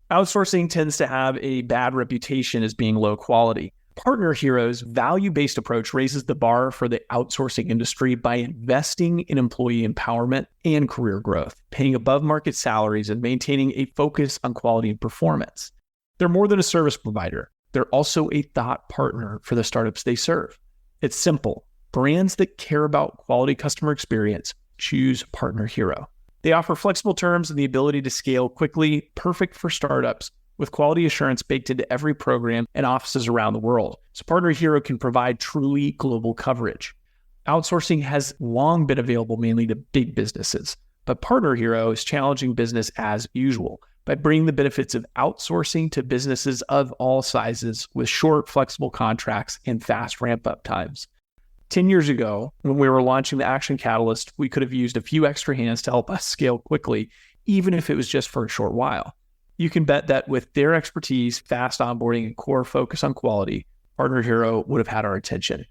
Outsourcing tends to have a bad reputation as being low quality. Partner Hero's value-based approach raises the bar for the outsourcing industry by investing in employee empowerment and career growth, paying above-market salaries, and maintaining a focus on quality and performance. They're more than a service provider. They're also a thought partner for the startups they serve. It's simple. Brands that care about quality customer experience choose Partner Hero. They offer flexible terms and the ability to scale quickly, perfect for startups, with quality assurance baked into every program and offices around the world. So Partner Hero can provide truly global coverage. Outsourcing has long been available mainly to big businesses, but Partner Hero is challenging business as usual by bringing the benefits of outsourcing to businesses of all sizes with short, flexible contracts and fast ramp-up times. 10 years ago, when we were launching the Action Catalyst, we could have used a few extra hands to help us scale quickly, even if it was just for a short while. You can bet that with their expertise, fast onboarding, and core focus on quality, Partner Hero would have had our attention.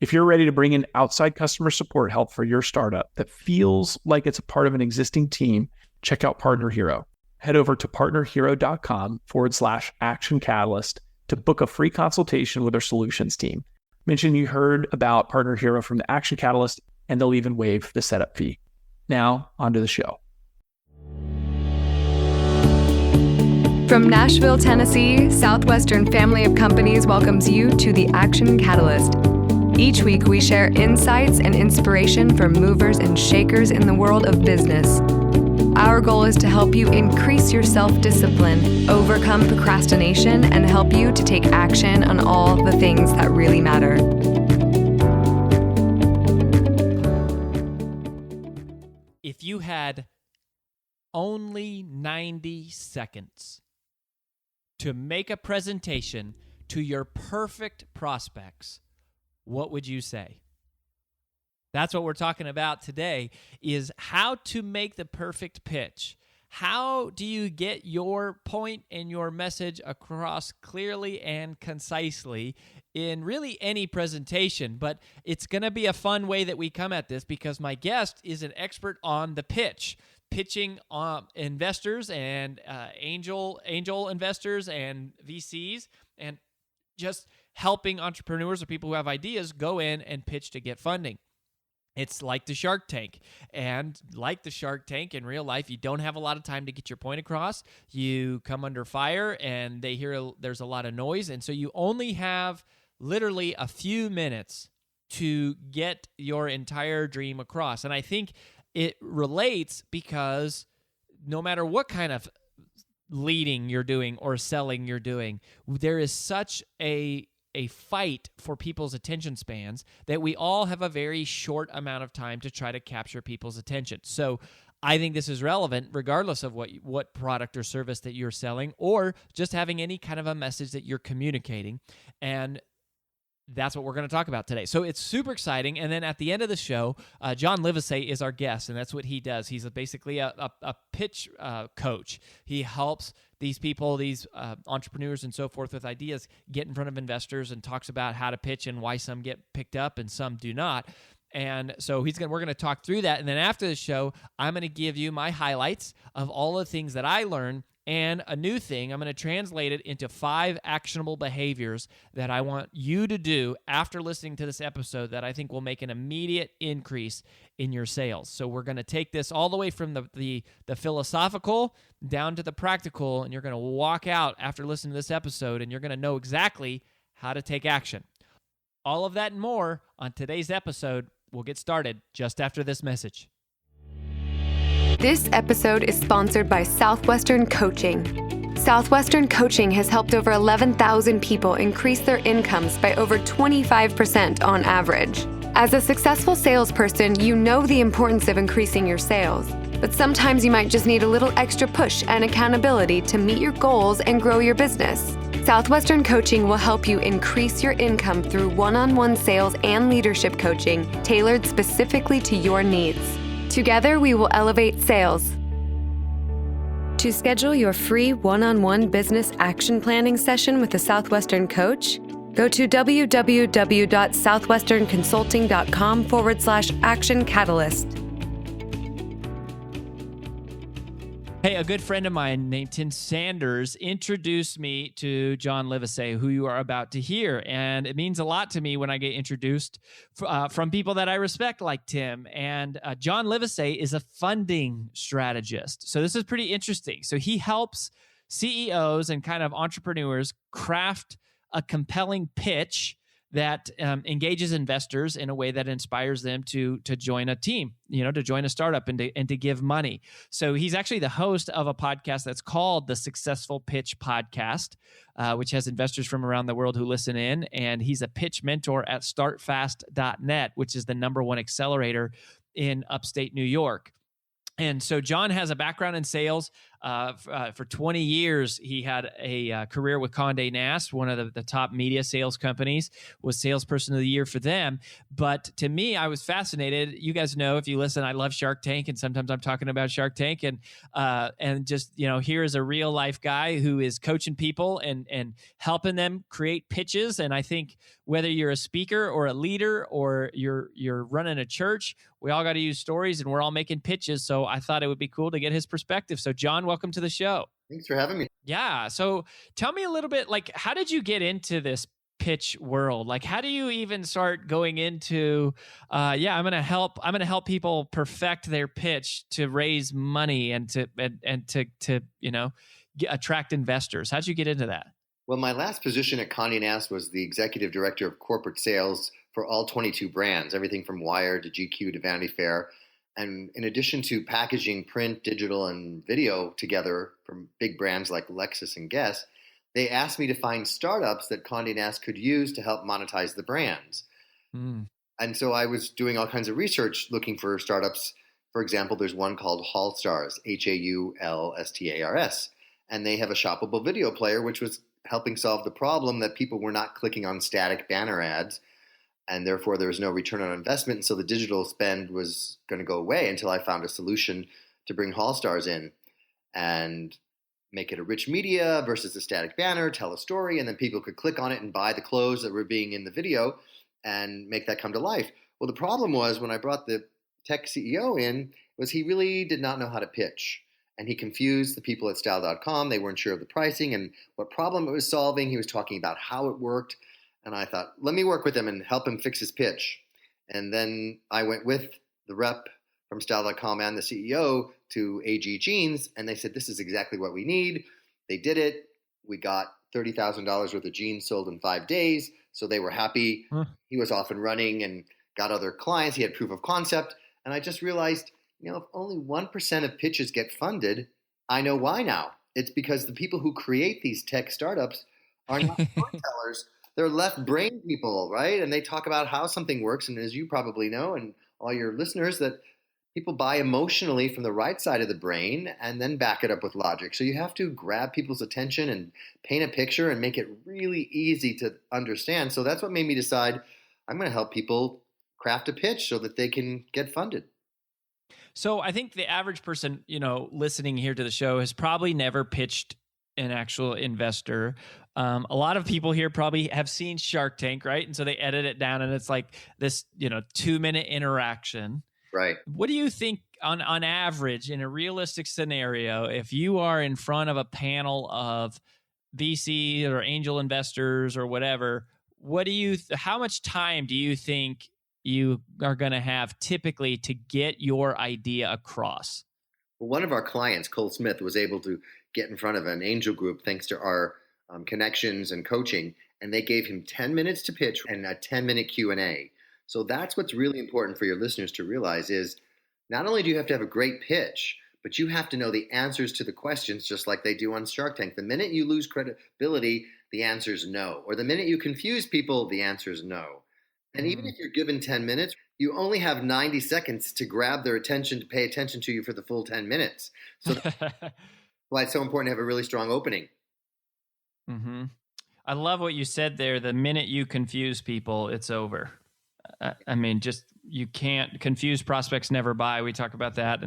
If you're ready to bring in outside customer support help for your startup that feels like it's a part of an existing team, check out Partner Hero. Head over to partnerhero.com/Action Catalyst to book a free consultation with our solutions team. Mention you heard about Partner Hero from the Action Catalyst, and they'll even waive the setup fee. Now, on to the show. From Nashville, Tennessee, Southwestern Family of Companies welcomes you to the Action Catalyst. Each week, we share insights and inspiration from movers and shakers in the world of business. Our goal is to help you increase your self-discipline, overcome procrastination, and help you to take action on all the things that really matter. If you had only 90 seconds to make a presentation to your perfect prospects, what would you say? That's what we're talking about today, is how to make the perfect pitch. How do you get your point and your message across clearly and concisely in really any presentation? But it's going to be a fun way that we come at this because my guest is an expert on the pitch. Pitching investors and angel investors and VCs, and just helping entrepreneurs or people who have ideas go in and pitch to get funding. It's like the Shark Tank. And like the Shark Tank in real life, you don't have a lot of time to get your point across. You come under fire and they hear there's a lot of noise. And so you only have literally a few minutes to get your entire dream across. And I think it relates because no matter what kind of leading you're doing or selling you're doing, there is such a fight for people's attention spans that we all have a very short amount of time to try to capture people's attention. So I think this is relevant regardless of what product or service that you're selling or just having any kind of a message that you're communicating. And that's what we're going to talk about today. So it's super exciting. And then at the end of the show, John Livesay is our guest, and that's what he does. He's basically a pitch coach. He helps these people, these entrepreneurs and so forth with ideas, get in front of investors and talks about how to pitch and why some get picked up and some do not. And so we're going to talk through that. And then after the show, I'm going to give you my highlights of all the things that I learned. And a new thing, I'm going to translate it into 5 actionable behaviors that I want you to do after listening to this episode that I think will make an immediate increase in your sales. So we're going to take this all the way from the philosophical down to the practical, and you're going to walk out after listening to this episode, and you're going to know exactly how to take action. All of that and more on today's episode. We'll get started just after this message. This episode is sponsored by Southwestern Coaching. Southwestern Coaching has helped over 11,000 people increase their incomes by over 25% on average. As a successful salesperson, you know the importance of increasing your sales, but sometimes you might just need a little extra push and accountability to meet your goals and grow your business. Southwestern Coaching will help you increase your income through one-on-one sales and leadership coaching tailored specifically to your needs. Together, we will elevate sales. To schedule your free one-on-one business action planning session with a Southwestern coach, go to www.southwesternconsulting.com/action catalyst. Hey, a good friend of mine named Tim Sanders introduced me to John Livesay, who you are about to hear. And it means a lot to me when I get introduced from people that I respect like Tim. And John Livesay is a funding strategist. So this is pretty interesting. So he helps CEOs and kind of entrepreneurs craft a compelling pitch that engages investors in a way that inspires them to join a team, to join a startup and to give money. So he's actually the host of a podcast that's called the Successful Pitch Podcast, which has investors from around the world who listen in. And he's a pitch mentor at startfast.net, which is the #1 accelerator in upstate New York. And so John has a background in sales. For 20 years, he had a career with Conde Nast, one of the top media sales companies, was salesperson of the year for them. But to me, I was fascinated. You guys know, if you listen, I love Shark Tank, and sometimes I'm talking about Shark Tank. And just, here is a real life guy who is coaching people and helping them create pitches. And I think whether you're a speaker or a leader or you're running a church, we all got to use stories, and we're all making pitches. So I thought it would be cool to get his perspective. So John, welcome to the show. Thanks for having me. Yeah. So tell me a little bit, how did you get into this pitch world? How do you even start going into, I'm going to help people perfect their pitch to raise money and to attract investors. How'd you get into that? Well, my last position at Conde Nast was the executive director of corporate sales for all 22 brands, everything from Wired to GQ to Vanity Fair. And in addition to packaging print, digital, and video together from big brands like Lexus and Guess, they asked me to find startups that Conde Nast could use to help monetize the brands. And so I was doing all kinds of research looking for startups. For example, there's one called Haulstars, Haulstars. And they have a shoppable video player, which was helping solve the problem that people were not clicking on static banner ads. And therefore, there was no return on investment. And so the digital spend was going to go away until I found a solution to bring Haulstars in and make it a rich media versus a static banner, tell a story, and then people could click on it and buy the clothes that were being in the video and make that come to life. Well, the problem was when I brought the tech CEO in, was he really did not know how to pitch. And he confused the people at style.com. They weren't sure of the pricing and what problem it was solving. He was talking about how it worked. And I thought, let me work with him and help him fix his pitch. And then I went with the rep from style.com and the CEO to AG Jeans, and they said, this is exactly what we need. They did it. We got $30,000 worth of jeans sold in 5 days. So they were happy. He was off and running and got other clients. He had proof of concept. And I just realized, if only 1% of pitches get funded, I know why now. It's because the people who create these tech startups are not storytellers. They're left brain people, right? And they talk about how something works. And as you probably know, and all your listeners, that people buy emotionally from the right side of the brain and then back it up with logic. So you have to grab people's attention and paint a picture and make it really easy to understand. So that's what made me decide I'm going to help people craft a pitch so that they can get funded. So I think the average person, listening here to the show has probably never pitched an actual investor. A lot of people here probably have seen Shark Tank, right? And so they edit it down and it's like this, 2-minute interaction. Right. What do you think on average in a realistic scenario, if you are in front of a panel of VC or angel investors or whatever, how much time do you think you are going to have typically to get your idea across? Well, one of our clients, Cole Smith, was able to get in front of an angel group thanks to our connections and coaching, and they gave him 10 minutes to pitch and a 10-minute Q&A. So that's what's really important for your listeners to realize is not only do you have to have a great pitch, but you have to know the answers to the questions just like they do on Shark Tank. The minute you lose credibility, the answer is no. Or the minute you confuse people, the answer is no. And even if you're given 10 minutes, you only have 90 seconds to grab their attention, to pay attention to you for the full 10 minutes. So that's why it's so important to have a really strong opening. Mm-hmm. I love what you said there. The minute you confuse people, it's over. You can't confuse prospects never buy. We talk about that.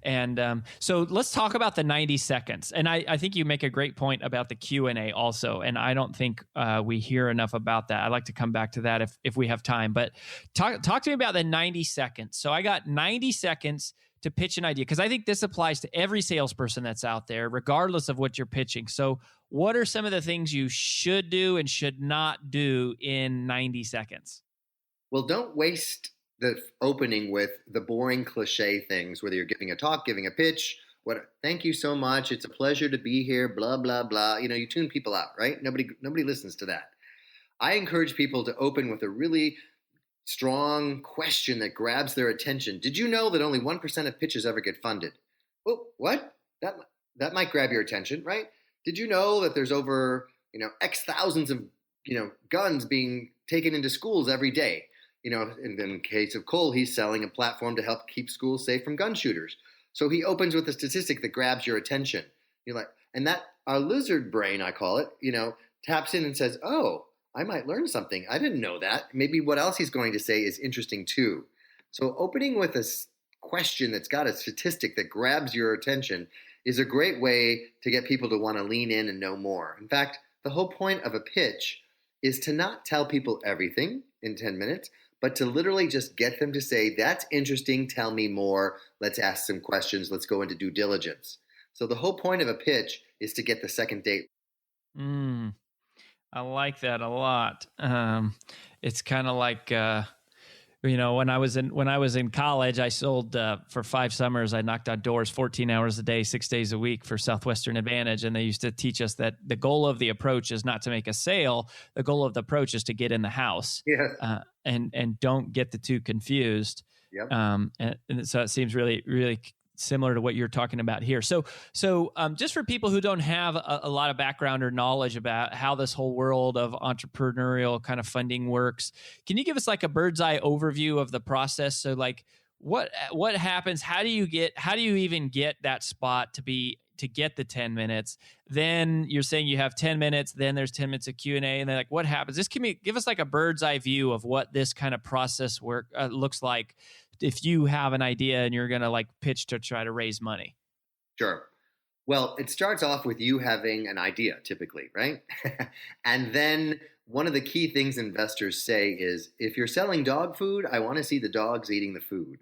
And so let's talk about the 90 seconds. And I think you make a great point about the Q&A also. And I don't think we hear enough about that. I'd like to come back to that if we have time. But talk to me about the 90 seconds. So I got 90 seconds to pitch an idea? Because I think this applies to every salesperson that's out there, regardless of what you're pitching. So what are some of the things you should do and should not do in 90 seconds? Well, don't waste the opening with the boring cliche things, whether you're giving a talk, giving a pitch, thank you so much. It's a pleasure to be here, blah, blah, blah. You tune people out, right? Nobody listens to that. I encourage people to open with a really strong question that grabs their attention. Did you know that only 1% of pitches ever get funded? Oh, what? That might grab your attention, right? Did you know that there's over, X thousands of, guns being taken into schools every day? In the case of Cole, he's selling a platform to help keep schools safe from gun shooters. So he opens with a statistic that grabs your attention. You're like, and that our lizard brain, I call it, taps in and says, oh, I might learn something. I didn't know that. Maybe what else he's going to say is interesting too. So opening with a question that's got a statistic that grabs your attention is a great way to get people to want to lean in and know more. In fact, the whole point of a pitch is to not tell people everything in 10 minutes, but to literally just get them to say, that's interesting, tell me more, let's ask some questions, let's go into due diligence. So the whole point of a pitch is to get the second date. I like that a lot. It's kind of like, when I was in college, I sold for 5 summers. I knocked on doors 14 hours a day, 6 days a week for Southwestern Advantage. And they used to teach us that the goal of the approach is not to make a sale. The goal of the approach is to get in the house. Yeah. And don't get the two confused. Yep. And so it seems really, really similar to what you're talking about here. So just for people who don't have a lot of background or knowledge about how this whole world of entrepreneurial kind of funding works, can you give us like a bird's eye overview of the process? So like what happens? How do you even get that spot to get the 10 minutes? Then you're saying you have 10 minutes, then there's 10 minutes of Q&A, and then like what happens? Give us like a bird's eye view of what this kind of process looks like if you have an idea and you're going to like pitch to try to raise money. Sure. Well, it starts off with you having an idea typically, right? And then one of the key things investors say is, if you're selling dog food, I want to see the dogs eating the food.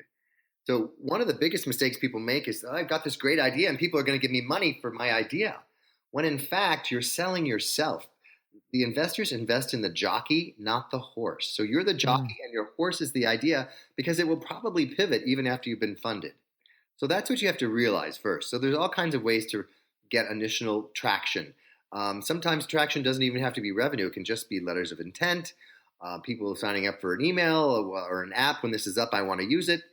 So one of the biggest mistakes people make is, I've got this great idea and people are going to give me money for my idea. When in fact, you're selling yourself. The investors invest in the jockey, not the horse. So you're the jockey and your horse is the idea, because it will probably pivot even after you've been funded. So that's what you have to realize first. So there's all kinds of ways to get initial traction. Sometimes traction doesn't even have to be revenue. It can just be letters of intent, people signing up for an email or an app. When this is up, I want to use it.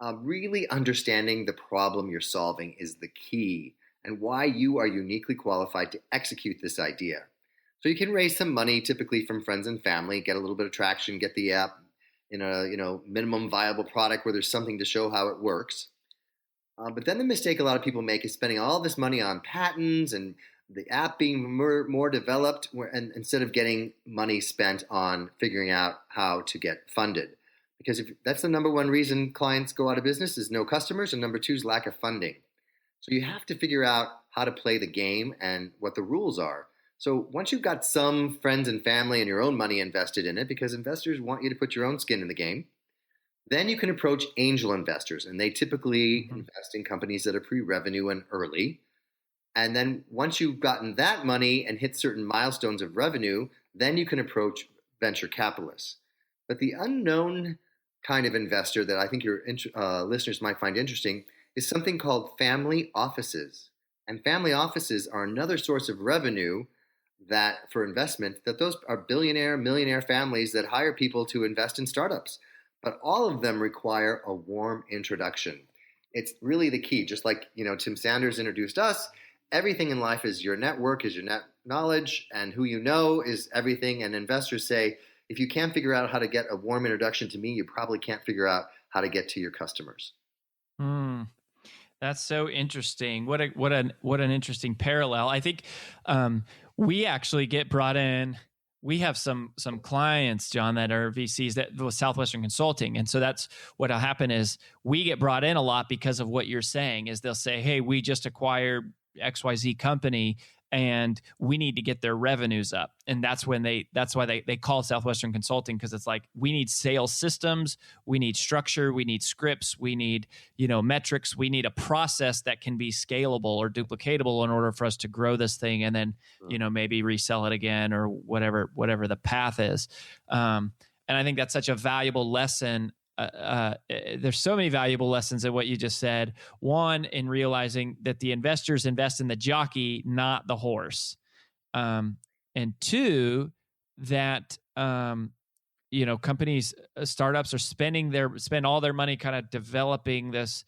Really understanding the problem you're solving is the key, and why you are uniquely qualified to execute this idea. So you can raise some money, typically from friends and family, get a little bit of traction, get the app in a minimum viable product where there's something to show how it works. But then the mistake a lot of people make is spending all this money on patents and the app being more developed, and instead of getting money spent on figuring out how to get funded. Because that's the number one reason clients go out of business is no customers, and number two is lack of funding. So you have to figure out how to play the game and what the rules are. So once you've got some friends and family and your own money invested in it, because investors want you to put your own skin in the game, then you can approach angel investors, and they typically invest in companies that are pre-revenue and early. And then once you've gotten that money and hit certain milestones of revenue, then you can approach venture capitalists. But the unknown kind of investor that I think your listeners might find interesting is something called family offices. And family offices are another source of revenue that for investment, that those are billionaire, millionaire families that hire people to invest in startups. But all of them require a warm introduction. It's really the key. Just like, Tim Sanders introduced us, everything in life is your network, is your net knowledge, and who you know is everything. And investors say, if you can't figure out how to get a warm introduction to me, you probably can't figure out how to get to your customers. That's so interesting. What an interesting parallel. I think we actually get brought in. We have some clients, John, that are VCs that with Southwestern Consulting, and so that's what'll happen is we get brought in a lot because of what you're saying. Is they'll say, "Hey, we just acquired XYZ company," and we need to get their revenues up. And that's why they call Southwestern Consulting, because it's like, we need sales systems, we need structure, we need scripts, we need, metrics, we need a process that can be scalable or duplicatable in order for us to grow this thing, and then, maybe resell it again, or whatever the path is. And I think that's such a valuable lesson. There's so many valuable lessons in what you just said. One, in realizing that the investors invest in the jockey, not the horse. And two, that, companies, startups are spend all their money kind of developing this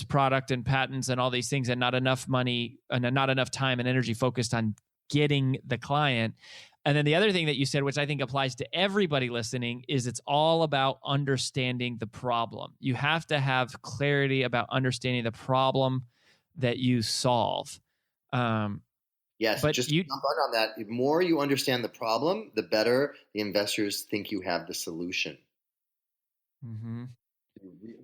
product and patents and all these things, and not enough money and not enough time and energy focused on getting the client. And then the other thing that you said, which I think applies to everybody listening, is it's all about understanding the problem. You have to have clarity about understanding the problem that you solve. Yes, but just to jump on that. The more you understand the problem, the better the investors think you have the solution. Mm-hmm.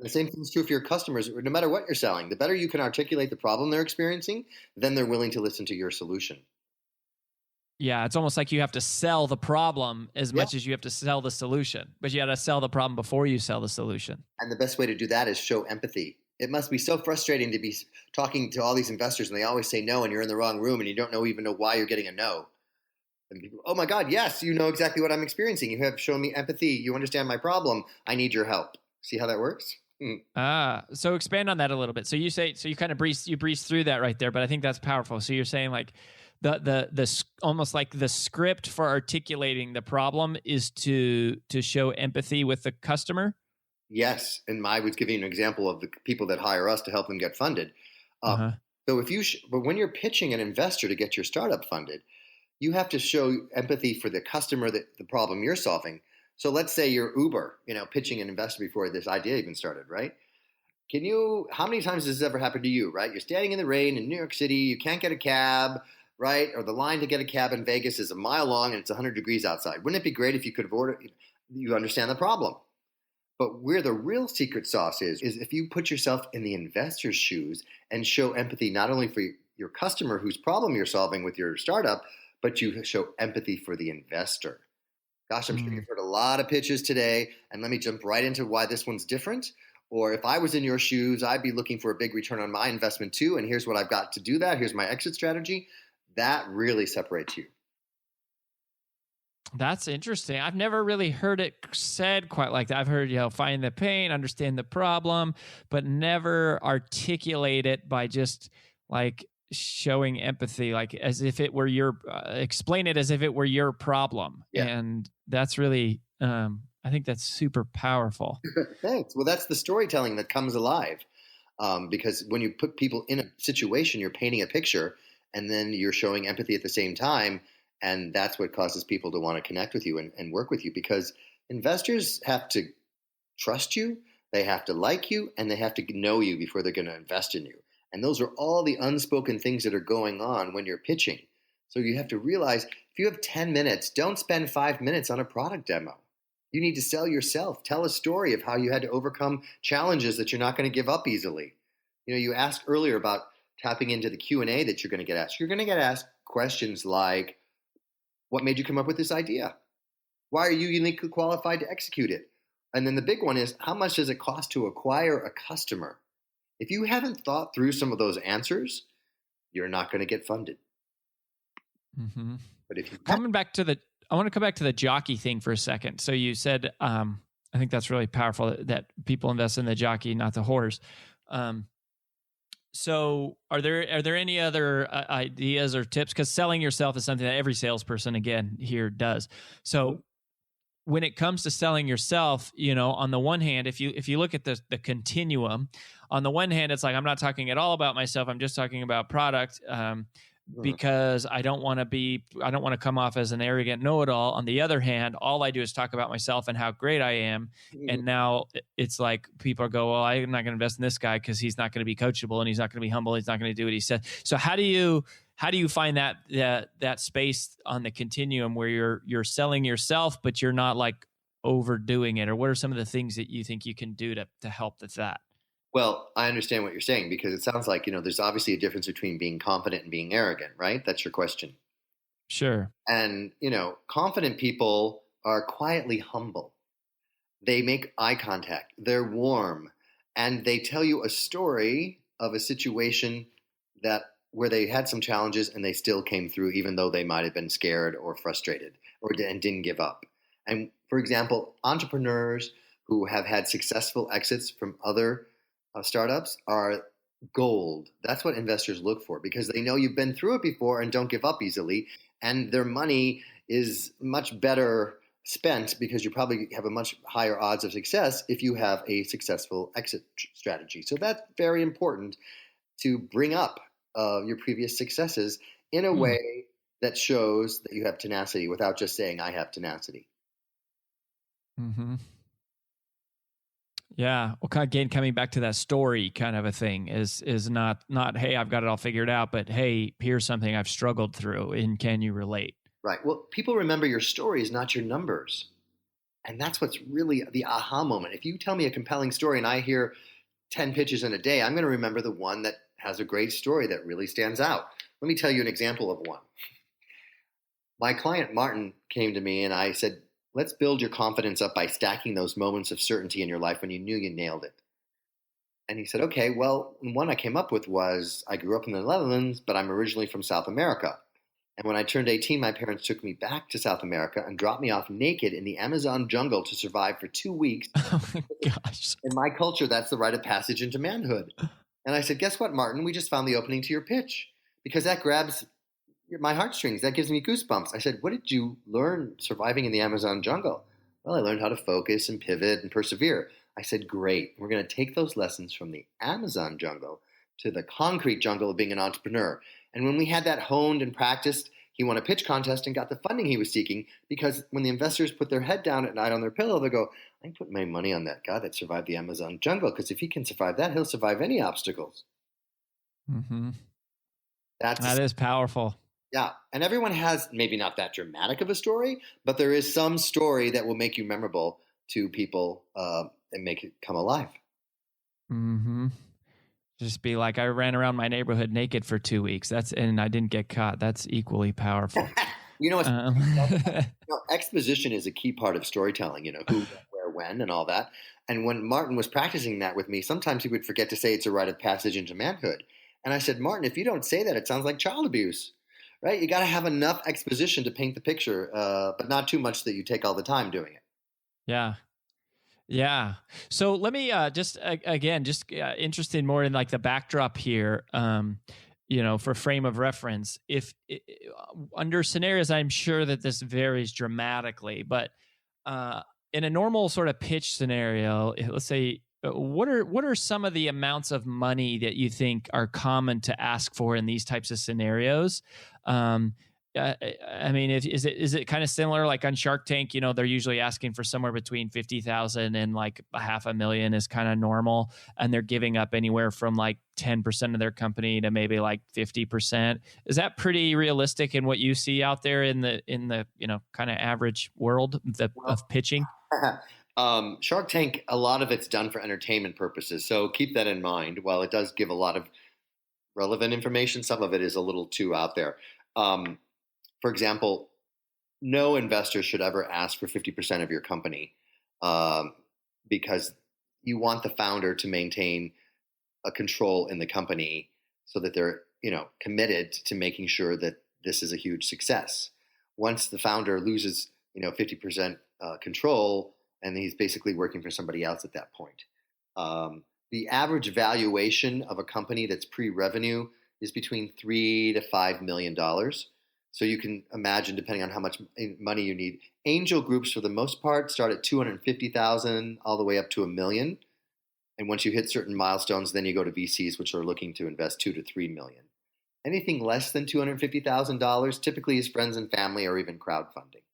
The same thing is true for your customers. No matter what you're selling, the better you can articulate the problem they're experiencing, then they're willing to listen to your solution. Yeah, it's almost like you have to sell the problem as much as you have to sell the solution. But you got to sell the problem before you sell the solution. And the best way to do that is show empathy. It must be so frustrating to be talking to all these investors and they always say no, and you're in the wrong room and you don't even know why you're getting a no. And people, oh my God, yes, you know exactly what I'm experiencing. You have shown me empathy. You understand my problem. I need your help. See how that works? So expand on that a little bit. So you kind of breeze through that right there, but I think that's powerful. So you're saying like, the almost like the script for articulating the problem is to show empathy with the customer. Yes, and I was giving an example of the people that hire us to help them get funded. So but when you're pitching an investor to get your startup funded, you have to show empathy for the customer, the problem you're solving. So let's say you're Uber, pitching an investor before this idea even started, right? How many times has this ever happened to you, right? You're standing in the rain in New York City, you can't get a cab, right? Or the line to get a cab in Vegas is a mile long and it's 100 degrees outside. Wouldn't it be great if you could have ordered? You understand the problem. But where the real secret sauce is if you put yourself in the investor's shoes and show empathy not only for your customer whose problem you're solving with your startup, but you show empathy for the investor. Gosh, I'm sure you've heard a lot of pitches today, and let me jump right into why this one's different. Or if I was in your shoes, I'd be looking for a big return on my investment too, and here's what I've got to do that. Here's my exit strategy. That really separates you. That's interesting. I've never really heard it said quite like that. I've heard, find the pain, understand the problem, but never articulate it by just like showing empathy, like as if it were explain it as if it were your problem. Yeah. And that's really, I think that's super powerful. Thanks. Well, that's the storytelling that comes alive. Because when you put people in a situation, you're painting a picture and then you're showing empathy at the same time. And that's what causes people to want to connect with you and work with you, because investors have to trust you, they have to like you, and they have to know you before they're going to invest in you. And those are all the unspoken things that are going on when you're pitching. So you have to realize if you have 10 minutes, don't spend 5 minutes on a product demo. You need to sell yourself. Tell a story of how you had to overcome challenges that you're not going to give up easily. You asked earlier about tapping into the Q&A that you're going to get asked. You're going to get asked questions like, what made you come up with this idea? Why are you uniquely qualified to execute it? And then the big one is, how much does it cost to acquire a customer? If you haven't thought through some of those answers, you're not going to get funded. Mm-hmm. But if you I want to come back to the jockey thing for a second. So you said, I think that's really powerful that people invest in the jockey, not the horse. So are there any other ideas or tips? Because selling yourself is something that every salesperson, again, here does. So when it comes to selling yourself, on the one hand, if you look at the continuum, on the one hand, it's like, I'm not talking at all about myself. I'm just talking about product. Because I don't want to come off as an arrogant know-it-all. On the other hand, all I do is talk about myself and how great I am. And now it's like people go, well, I'm not going to invest in this guy because he's not going to be coachable and he's not going to be humble. He's not going to do what he said. So how do you find that space on the continuum where you're selling yourself, but you're not like overdoing it? Or what are some of the things that you think you can do to help with that? Well, I understand what you're saying because it sounds like, there's obviously a difference between being confident and being arrogant, right? That's your question. Sure. And, confident people are quietly humble. They make eye contact. They're warm. And they tell you a story of a situation where they had some challenges and they still came through, even though they might have been scared or frustrated and didn't give up. And for example, entrepreneurs who have had successful exits from other startups are gold. That's what investors look for because they know you've been through it before and don't give up easily. And their money is much better spent because you probably have a much higher odds of success if you have a successful exit strategy. So that's very important to bring up your previous successes in a way that shows that you have tenacity without just saying, I have tenacity. Mm-hmm. Yeah. Well, again, coming back to that story kind of a thing is not, hey, I've got it all figured out, but hey, here's something I've struggled through and can you relate? Right. Well, people remember your stories, not your numbers. And that's what's really the aha moment. If you tell me a compelling story and I hear 10 pitches in a day, I'm going to remember the one that has a great story that really stands out. Let me tell you an example of one. My client, Martin, came to me and I said, let's build your confidence up by stacking those moments of certainty in your life when you knew you nailed it. And he said, okay, well, one I came up with was I grew up in the Netherlands, but I'm originally from South America. And when I turned 18, my parents took me back to South America and dropped me off naked in the Amazon jungle to survive for 2 weeks. Oh my gosh. In my culture, that's the rite of passage into manhood. And I said, guess what, Martin? We just found the opening to your pitch because that grabs my heartstrings. That gives me goosebumps. I said, what did you learn surviving in the Amazon jungle? Well, I learned how to focus and pivot and persevere. I said, great. We're going to take those lessons from the Amazon jungle to the concrete jungle of being an entrepreneur. And when we had that honed and practiced, he won a pitch contest and got the funding he was seeking because when the investors put their head down at night on their pillow, they go, I put my money on that guy that survived the Amazon jungle because if he can survive that, he'll survive any obstacles. Mm-hmm. That is powerful. Yeah. And everyone has maybe not that dramatic of a story, but there is some story that will make you memorable to people and make it come alive. Mm-hmm. Just be like, I ran around my neighborhood naked for 2 weeks. And I didn't get caught. That's equally powerful. Exposition is a key part of storytelling, who, where, when, and all that. And when Martin was practicing that with me, sometimes he would forget to say it's a rite of passage into manhood. And I said, Martin, if you don't say that, it sounds like child abuse, right? You got to have enough exposition to paint the picture, but not too much that you take all the time doing it. Yeah. Yeah. So let me interested more in like the backdrop here, for frame of reference. If under scenarios, I'm sure that this varies dramatically, but in a normal sort of pitch scenario, let's say, what are some of the amounts of money that you think are common to ask for in these types of scenarios? I mean, is it kind of similar like on Shark Tank? They're usually asking for somewhere between 50,000 and like $500,000 is kind of normal, and they're giving up anywhere from like 10% of their company to maybe like 50%. Is that pretty realistic in what you see out there in the kind of average world of pitching? Shark Tank, a lot of it's done for entertainment purposes, so keep that in mind. While it does give a lot of relevant information, some of it is a little too out there. For example, no investor should ever ask for 50% of your company because you want the founder to maintain a control in the company so that they're committed to making sure that this is a huge success. Once the founder loses 50% control, and he's basically working for somebody else at that point. The average valuation of a company that's pre-revenue is between $3 to $5 million. So you can imagine, depending on how much money you need, angel groups for the most part start at $250,000 all the way up to $1 million. And once you hit certain milestones, then you go to VCs, which are looking to invest $2 to $3 million. Anything less than $250,000 typically is friends and family or even crowdfunding.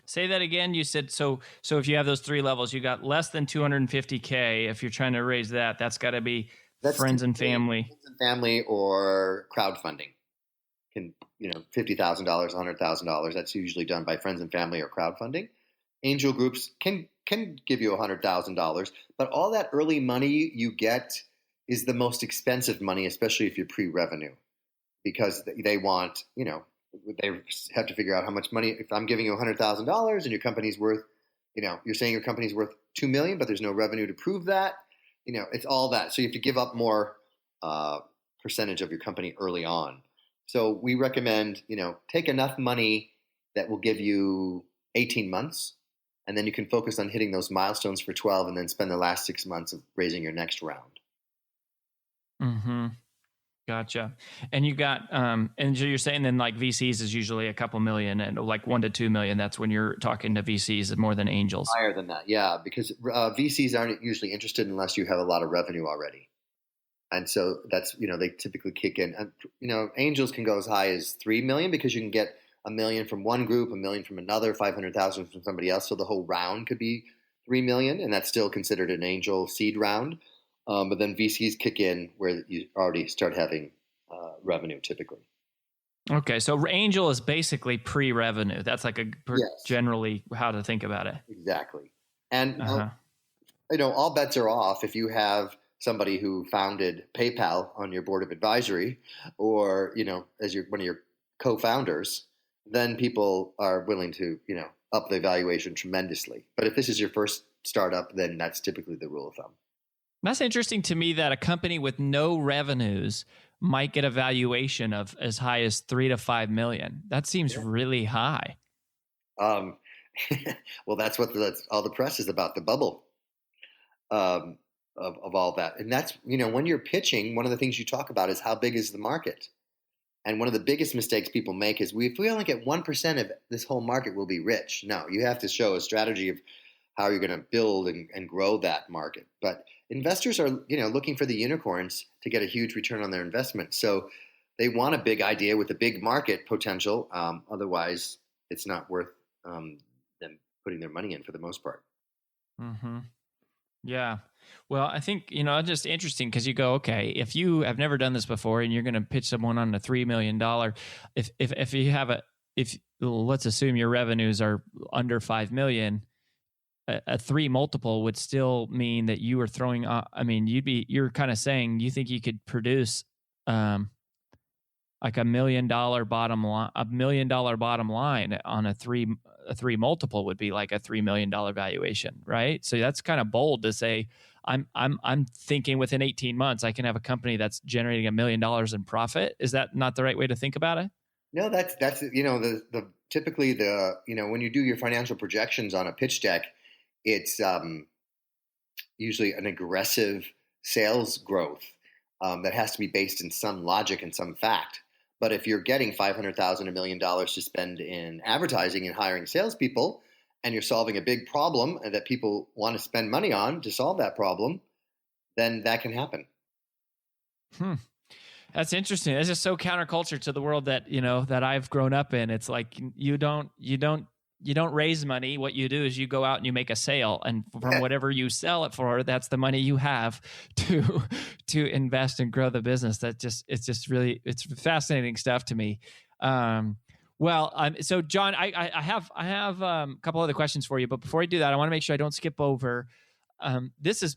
Say that again. You said so if you have those three levels, you got less than $250K. If you're trying to raise that's got to be friends and family. Friends and family or crowdfunding. $50,000, $100,000. That's usually done by friends and family or crowdfunding. Angel groups can give you $100,000, but all that early money you get is the most expensive money, especially if you're pre-revenue, because they want, they have to figure out how much money. If I'm giving you $100,000 and your company's worth, you're saying your company's worth $2 million, but there's no revenue to prove that. It's all that. So you have to give up more percentage of your company early on. So we recommend, take enough money that will give you 18 months, and then you can focus on hitting those milestones for 12, and then spend the last 6 months of raising your next round. Mm-hmm. Gotcha. And you got, and so you're saying then like VCs is usually a couple million, and like 1 to 2 million. That's when you're talking to VCs more than angels. Higher than that. Yeah. Because VCs aren't usually interested unless you have a lot of revenue already. And so that's, they typically kick in, and, angels can go as high as 3 million, because you can get $1 million from one group, $1 million from another, 500,000 from somebody else. So the whole round could be 3 million, and that's still considered an angel seed round. But then VCs kick in where you already start having revenue typically. Okay, so angel is basically pre-revenue. That's like generally how to think about it. Exactly. And all bets are off if you have somebody who founded PayPal on your board of advisory, or as one of your co-founders. Then people are willing to up the valuation tremendously. But if this is your first startup, then that's typically the rule of thumb. That's interesting to me that a company with no revenues might get a valuation of as high as 3 to 5 million. That seems really high. Well, that's all the press is about, the bubble of all that. And that's, when you're pitching, one of the things you talk about is how big is the market. And one of the biggest mistakes people make is if we only get 1% of this whole market, we'll be rich. No, you have to show a strategy of how you're going to build and grow that market. But investors are, looking for the unicorns to get a huge return on their investment. So they want a big idea with a big market potential. Otherwise, it's not worth them putting their money in for the most part. Mm-hmm. Yeah. Well, I think, it's just interesting because you go, okay, if you have never done this before and you're going to pitch someone on a $3 million, if you have let's assume your revenues are under 5 million, a 3 multiple would still mean that you were throwing, you're kind of saying you think you could produce, like $1 million bottom line on a three multiple would be like a $3 million valuation, right? So that's kind of bold to say, I'm thinking within 18 months, I can have a company that's generating $1 million in profit. Is that not the right way to think about it? No, that's typically when you do your financial projections on a pitch deck, it's usually an aggressive sales growth that has to be based in some logic and some fact. But if you're getting $500,000, $1 million to spend in advertising and hiring salespeople, and you're solving a big problem that people want to spend money on to solve that problem, then that can happen. That's interesting. That's just so counterculture to the world that that I've grown up in. It's like you don't raise money. What you do is you go out and you make a sale, and from whatever you sell it for, that's the money you have to invest and grow the business. It's fascinating stuff to me. So John, I have a couple other questions for you, but before I do that, I want to make sure I don't skip over. This is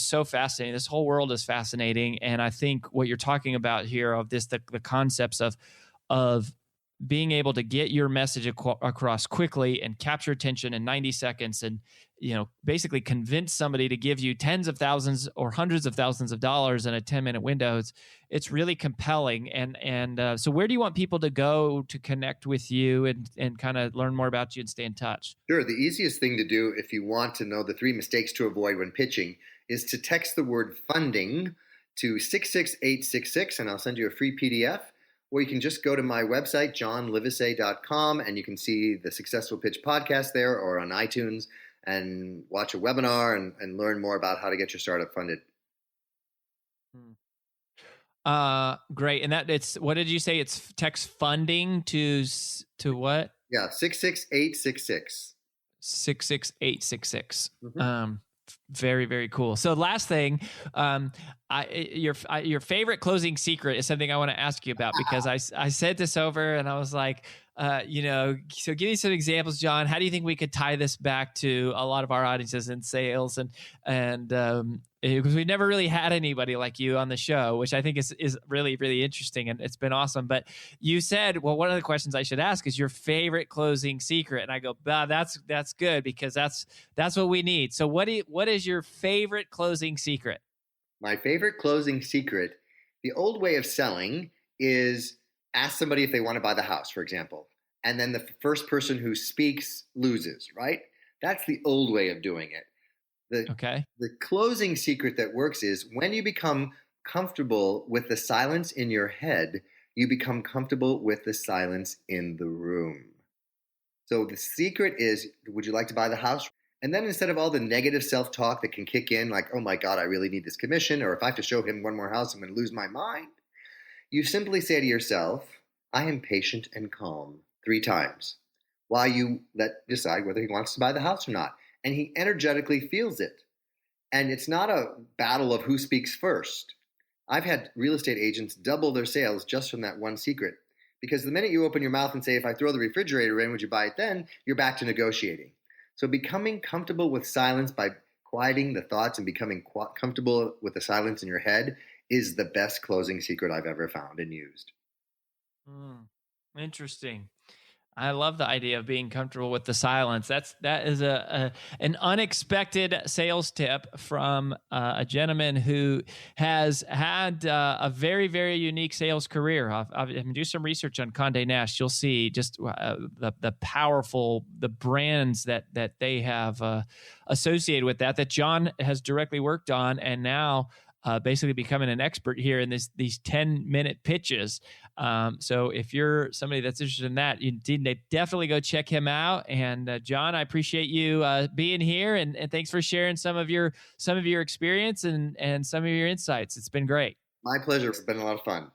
so fascinating. This whole world is fascinating, and I think what you're talking about here of this, the concepts of being able to get your message across quickly and capture attention in 90 seconds and, basically convince somebody to give you tens of thousands or hundreds of thousands of dollars in a 10-minute window. It's really compelling. And so where do you want people to go to connect with you and kind of learn more about you and stay in touch? Sure. The easiest thing to do if you want to know the 3 mistakes to avoid when pitching is to text the word funding to 66866, and I'll send you a free PDF. Or you can just go to my website, johnlivesay.com, and you can see the Successful Pitch podcast there, or on iTunes, and watch a webinar and learn more about how to get your startup funded. Great. And what did you say? It's text funding to what? Yeah, 66866. 66866. Mm-hmm. Very, very cool. So last thing, your favorite closing secret is something I want to ask you about, because I said this over and I was like, So give me some examples, John. How do you think we could tie this back to a lot of our audiences in sales and because we've never really had anybody like you on the show, which I think is really, really interesting, and it's been awesome. But you said, well, one of the questions I should ask is your favorite closing secret, and I go, that's good, because that's what we need. So what is your favorite closing secret? My favorite closing secret, the old way of selling is ask somebody if they want to buy the house, for example, and then the first person who speaks loses, right? That's the old way of doing it. The closing secret that works is when you become comfortable with the silence in your head, you become comfortable with the silence in the room. So the secret is, would you like to buy the house? And then instead of all the negative self-talk that can kick in, like, oh my God, I really need this commission, or if I have to show him one more house, I'm going to lose my mind. You simply say to yourself, I am patient and calm 3 times while you decide whether he wants to buy the house or not. And he energetically feels it. And it's not a battle of who speaks first. I've had real estate agents double their sales just from that one secret. Because the minute you open your mouth and say, if I throw the refrigerator in, would you buy it then? You're back to negotiating. So becoming comfortable with silence by quieting the thoughts and becoming comfortable with the silence in your head is the best closing secret I've ever found and used. Interesting. I love the idea of being comfortable with the silence. That is an unexpected sales tip from a gentleman who has had a very, very unique sales career. I've do some research on Conde Nast. You'll see just the powerful brands that they have associated with that John has directly worked on, and now basically becoming an expert here in these 10-minute pitches. So if you're somebody that's interested in that, you need to definitely go check him out. And John, I appreciate you being here, and thanks for sharing some of your experience and some of your insights. It's been great. My pleasure. It's been a lot of fun.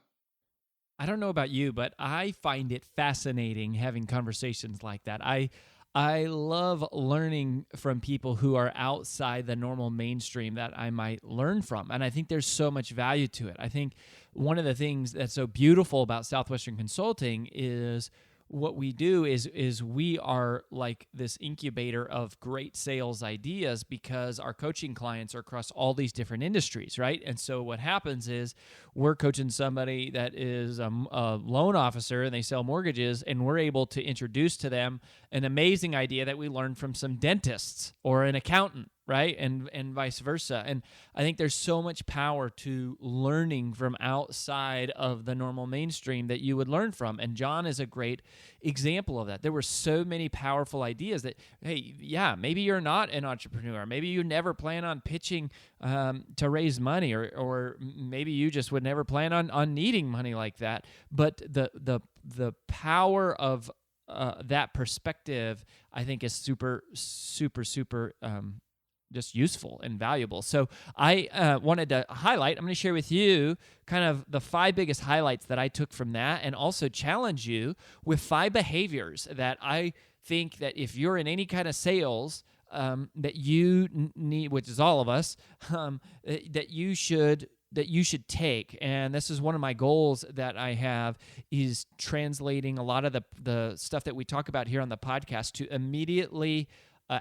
I don't know about you, but I find it fascinating having conversations like that. I love learning from people who are outside the normal mainstream that I might learn from. And I think there's so much value to it. I think one of the things that's so beautiful about Southwestern Consulting is what we do is we are like this incubator of great sales ideas, because our coaching clients are across all these different industries, right? And so what happens is we're coaching somebody that is a loan officer and they sell mortgages, and we're able to introduce to them an amazing idea that we learned from some dentists or an accountant, right? And vice versa. And I think there's so much power to learning from outside of the normal mainstream that you would learn from. And John is a great example of that. There were so many powerful ideas that, hey, yeah, maybe you're not an entrepreneur. Maybe you never plan on pitching to raise money, or maybe you just would never plan on needing money like that. But the power of that perspective, I think, is super, super, super just useful and valuable. So I wanted to highlight, I'm going to share with you kind of the 5 biggest highlights that I took from that, and also challenge you with 5 behaviors that I think that if you're in any kind of sales that you need, which is all of us, that you should take. And this is one of my goals that I have, is translating a lot of the stuff that we talk about here on the podcast to immediately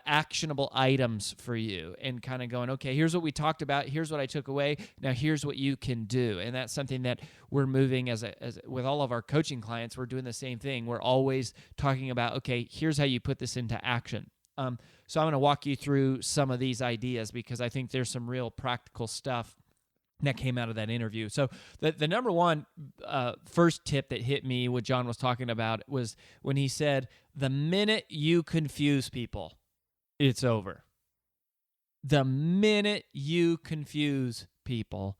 actionable items for you, and kind of going, okay, here's what we talked about, here's what I took away, now here's what you can do. And that's something that we're moving as with all of our coaching clients. We're doing the same thing. We're always talking about, okay, here's how you put this into action. So I'm going to walk you through some of these ideas, because I think there's some real practical stuff that came out of that interview. So the number one first tip that hit me, what John was talking about, was when he said, the minute you confuse people, it's over. The minute you confuse people,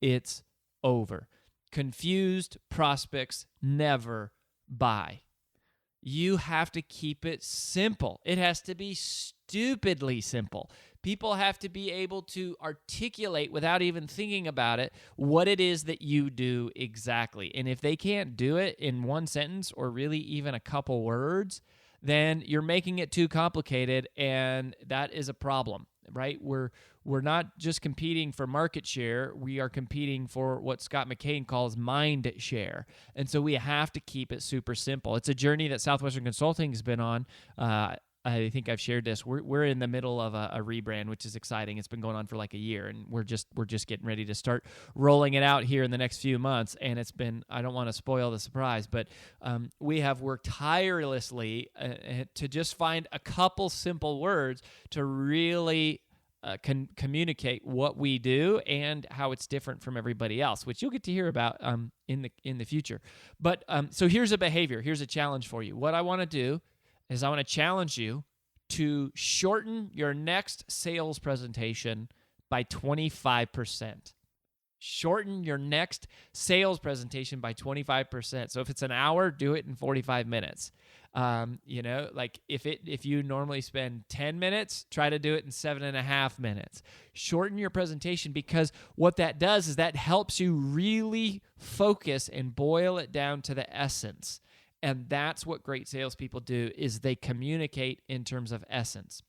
it's over. Confused prospects never buy. You have to keep it simple. It has to be stupidly simple. People have to be able to articulate, without even thinking about it, what it is that you do exactly. And if they can't do it in one sentence, or really even a couple words, then you're making it too complicated, and that is a problem. right? We're not just competing for market share. We are competing for what Scott McCain calls mind share. And so we have to keep it super simple. It's a journey that Southwestern Consulting has been on. I think I've shared this. We're in the middle of a rebrand, which is exciting. It's been going on for like a year, and we're just getting ready to start rolling it out here in the next few months. And it's been, I don't want to spoil the surprise, but we have worked tirelessly to just find a couple simple words to really communicate what we do and how it's different from everybody else, which you'll get to hear about in the future. But so here's a behavior. Here's a challenge for you. What I want to do is I want to challenge you to shorten your next sales presentation by 25%. Shorten your next sales presentation by 25%. So if it's an hour, do it in 45 minutes. Like if you normally spend 10 minutes, try to do it in 7.5 minutes. Shorten your presentation, because what that does is that helps you really focus and boil it down to the essence. And that's what great salespeople do, is they communicate in terms of essence.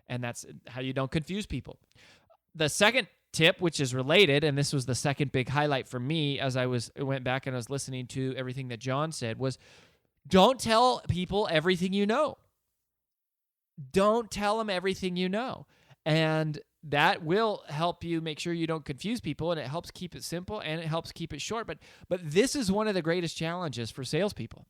And that's how you don't confuse people. The second tip, which is related, and this was the second big highlight for me as I went back and I was listening to everything that John said, was don't tell people everything you know. Don't tell them everything you know. And that will help you make sure you don't confuse people, and it helps keep it simple, and it helps keep it short. But this is one of the greatest challenges for salespeople,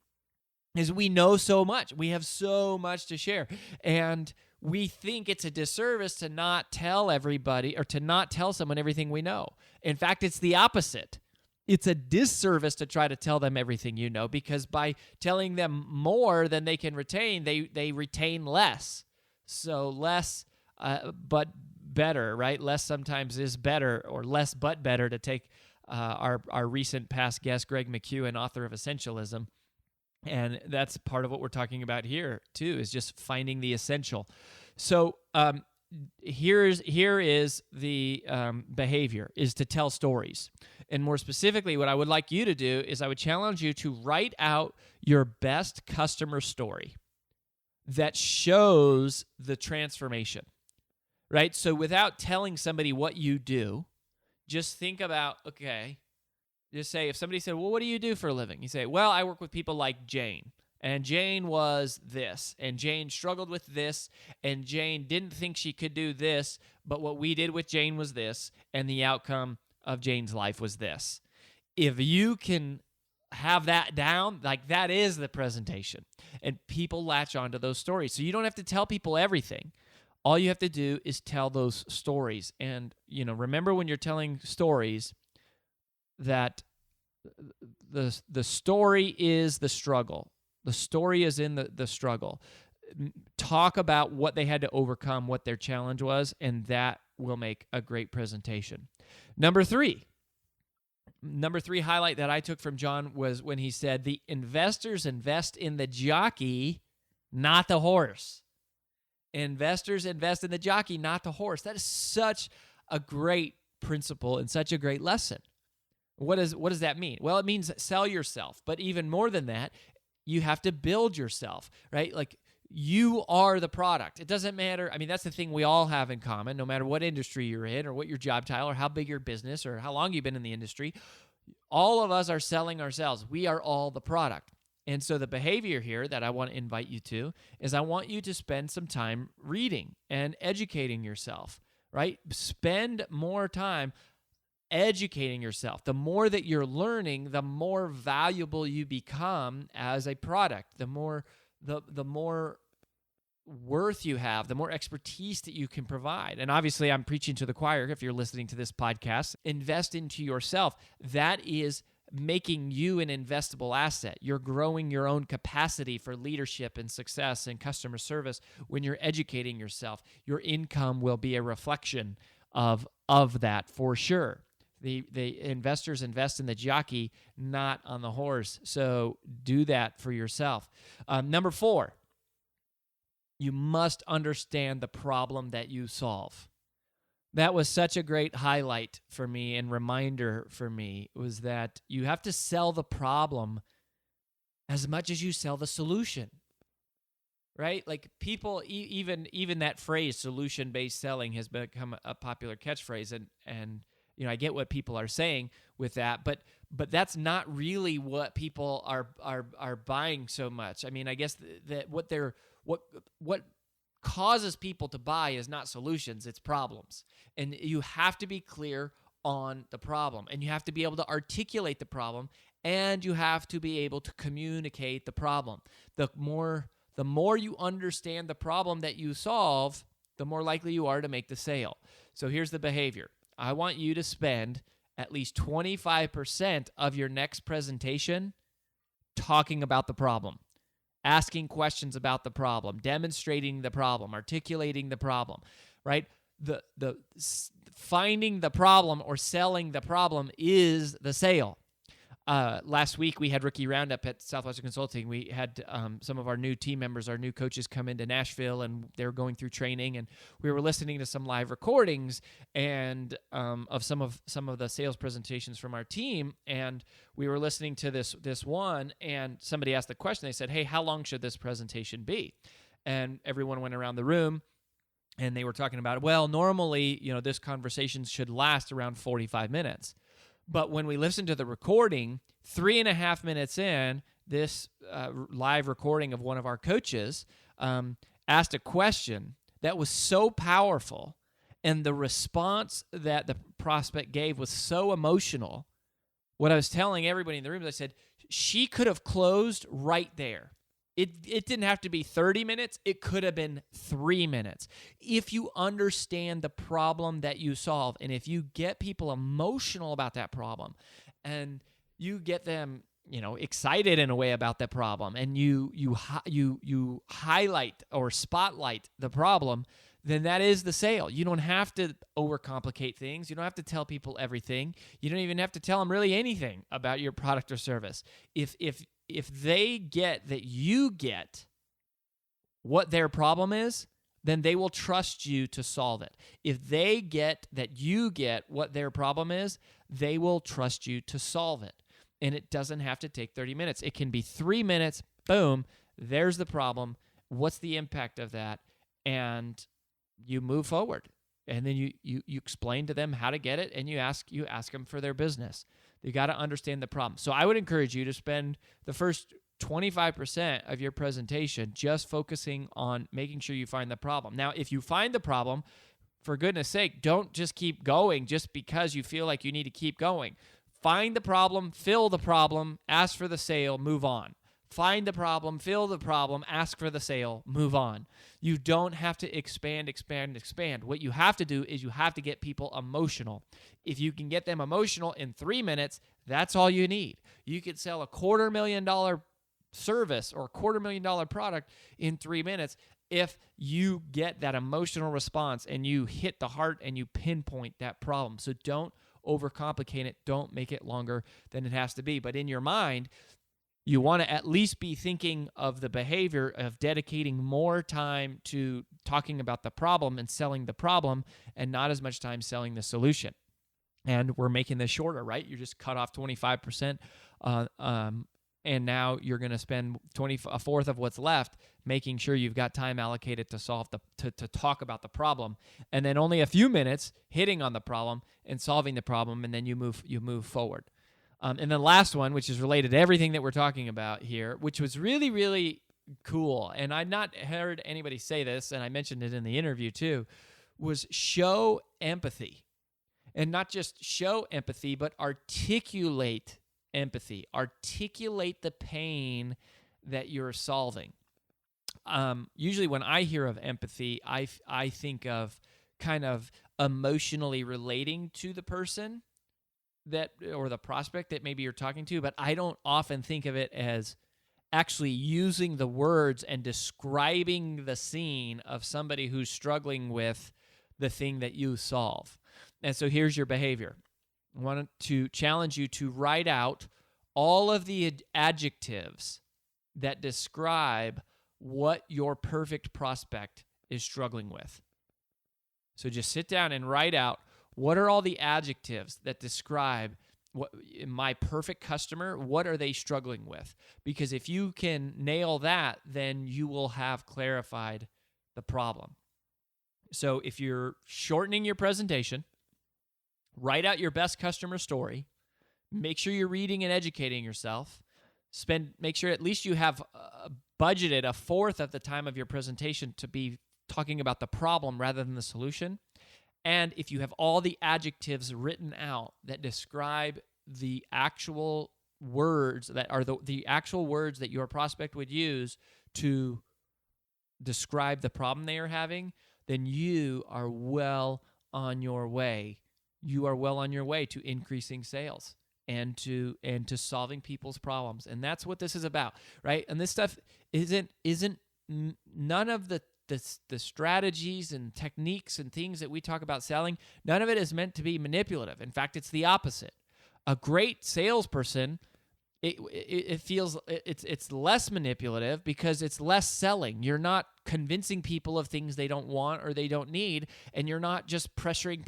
is we know so much. We have so much to share. And we think it's a disservice to not tell everybody, or to not tell someone everything we know. In fact, it's the opposite. It's a disservice to try to tell them everything you know, because by telling them more than they can retain, they retain less. So less, but better, right? Less sometimes is better, or less but better, to take our recent past guest, Greg McEwen, author of Essentialism. And that's part of what we're talking about here too, is just finding the essential. So here is the behavior, is to tell stories. And more specifically, what I would like you to do is I would challenge you to write out your best customer story that shows the transformation, right? So without telling somebody what you do, just think about, okay, just say, if somebody said, well, what do you do for a living? You say, well, I work with people like Jane. And Jane was this. And Jane struggled with this. And Jane didn't think she could do this. But what we did with Jane was this. And the outcome of Jane's life was this. If you can have that down, like, that is the presentation. And people latch onto those stories. So you don't have to tell people everything. All you have to do is tell those stories. And, remember, when you're telling stories, that the story is the struggle. The story is in the struggle. Talk about what they had to overcome, what their challenge was, and that will make a great presentation. Number three highlight that I took from John was when he said, the investors invest in the jockey, not the horse. Investors invest in the jockey, not the horse. That is such a great principle and such a great lesson. What does that mean? Well, it means sell yourself. But even more than that, you have to build yourself, right? Like, you are the product. It doesn't matter. I mean, that's the thing we all have in common, no matter what industry you're in, or what your job title, or how big your business, or how long you've been in the industry. All of us are selling ourselves. We are all the product. And so the behavior here that I want to invite you to is, I want you to spend some time reading and educating yourself, right? Spend more time educating yourself. The more that you're learning, the more valuable you become as a product. The more worth you have, the more expertise that you can provide. And obviously, I'm preaching to the choir if you're listening to this podcast. Invest into yourself. That is making you an investable asset. You're growing your own capacity for leadership and success and customer service when you're educating yourself. Your income will be a reflection of that, for sure. The investors invest in the jockey, not on the horse. So do that for yourself. Number 4, you must understand the problem that you solve. That was such a great highlight for me and reminder for me, was that you have to sell the problem as much as you sell the solution, right? Like people, even that phrase, solution-based selling, has become a popular catchphrase, and I get what people are saying with that, but that's not really what people are buying so much. I mean, I guess that what causes people to buy is not solutions, it's problems. And you have to be clear on the problem, and you have to be able to articulate the problem, and you have to be able to communicate the problem. The more you understand the problem that you solve, the more likely you are to make the sale. So here's the behavior. I want you to spend at least 25% of your next presentation talking about the problem, asking questions about the problem, demonstrating the problem, articulating the problem, right? The finding the problem or selling the problem is the sale. Last week, we had Rookie Roundup at Southwestern Consulting. We had some of our new team members, our new coaches, come into Nashville, and they were going through training. And we were listening to some live recordings and of some of the sales presentations from our team. And we were listening to this one, and somebody asked the question. They said, "Hey, how long should this presentation be?" And everyone went around the room, and they were talking about, well, normally, this conversation should last around 45 minutes. But when we listened to the recording, 3.5 minutes in, this live recording of one of our coaches asked a question that was so powerful, and the response that the prospect gave was so emotional. What I was telling everybody in the room is I said, she could have closed right there. It didn't have to be 30 minutes. It could have been 3 minutes. If you understand the problem that you solve, and if you get people emotional about that problem, and you get them, excited in a way about that problem, and you highlight or spotlight the problem, then that is the sale. You don't have to overcomplicate things. You don't have to tell people everything. You don't even have to tell them really anything about your product or service. If they get that you get what their problem is, then they will trust you to solve it. If they get that you get what their problem is, they will trust you to solve it. And it doesn't have to take 30 minutes. It can be 3 minutes. Boom, there's the problem. What's the impact of that? And you move forward. And then you explain to them how to get it, and you ask them for their business. You got to understand the problem. So I would encourage you to spend the first 25% of your presentation just focusing on making sure you find the problem. Now, if you find the problem, for goodness sake, don't just keep going just because you feel like you need to keep going. Find the problem, fill the problem, ask for the sale, move on. Find the problem, fill the problem, ask for the sale, move on. You don't have to expand. What you have to do is you have to get people emotional. If you can get them emotional in 3 minutes, that's all you need. You could sell a $250,000 service or $250,000 product in 3 minutes if you get that emotional response and you hit the heart and you pinpoint that problem. So don't overcomplicate it. Don't make it longer than it has to be. But in your mind, you want to at least be thinking of the behavior of dedicating more time to talking about the problem and selling the problem, and not as much time selling the solution. And we're making this shorter, right? You just cut off 25%, and now you're going to spend a fourth of what's left making sure you've got time allocated to talk about the problem, and then only a few minutes hitting on the problem and solving the problem, and then you move forward. And then last one, which is related to everything that we're talking about here, which was really, really cool, and I'd not heard anybody say this, and I mentioned it in the interview too, was show empathy. And not just show empathy, but articulate empathy. Articulate the pain that you're solving. Usually when I hear of empathy, I think of kind of emotionally relating to the person that, or the prospect that maybe you're talking to, but I don't often think of it as actually using the words and describing the scene of somebody who's struggling with the thing that you solve. And so here's your behavior. I want to challenge you to write out all of the adjectives that describe what your perfect prospect is struggling with. So just sit down and write out what are all the adjectives that describe my perfect customer, what are they struggling with? Because if you can nail that, then you will have clarified the problem. So if you're shortening your presentation, write out your best customer story, make sure you're reading and educating yourself, make sure at least you have budgeted a fourth of the time of your presentation to be talking about the problem rather than the solution. And if you have all the adjectives written out that describe the actual words that are the actual words that your prospect would use to describe the problem they are having, then you are well on your way. You are well on your way to increasing sales and to solving people's problems. And that's what this is about, right? And this stuff isn't none of the strategies and techniques and things that we talk about selling, none of it is meant to be manipulative. In fact, it's the opposite. A great salesperson, it feels it's less manipulative because it's less selling. You're not convincing people of things they don't want or they don't need, and you're not just pressuring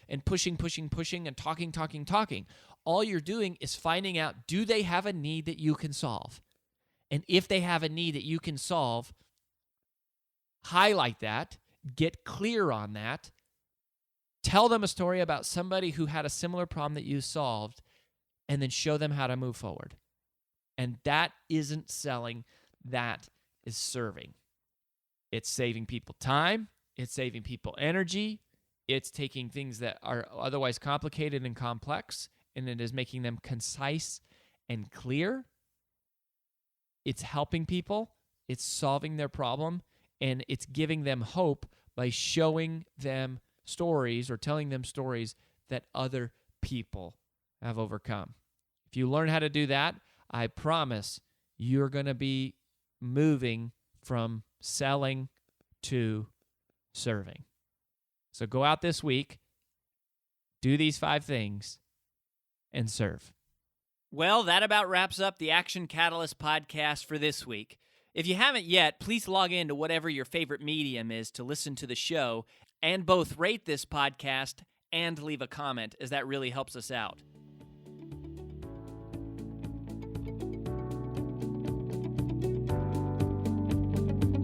and pushing and talking. All you're doing is finding out, do they have a need that you can solve? And if they have a need that you can solve, highlight that, get clear on that, tell them a story about somebody who had a similar problem that you solved, and then show them how to move forward. And that isn't selling, that is serving. It's saving people time, it's saving people energy, it's taking things that are otherwise complicated and complex, and it is making them concise and clear. It's helping people, it's solving their problem, and it's giving them hope by showing them stories or telling them stories that other people have overcome. If you learn how to do that, I promise you're going to be moving from selling to serving. So go out this week, do these 5 things, and serve. Well, that about wraps up the Action Catalyst podcast for this week. If you haven't yet, please log in to whatever your favorite medium is to listen to the show and both rate this podcast and leave a comment, as that really helps us out.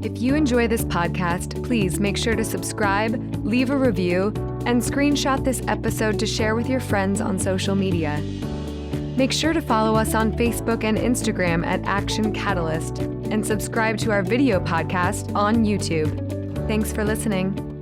If you enjoy this podcast, please make sure to subscribe, leave a review, and screenshot this episode to share with your friends on social media. Make sure to follow us on Facebook and Instagram at Action Catalyst, and subscribe to our video podcast on YouTube. Thanks for listening.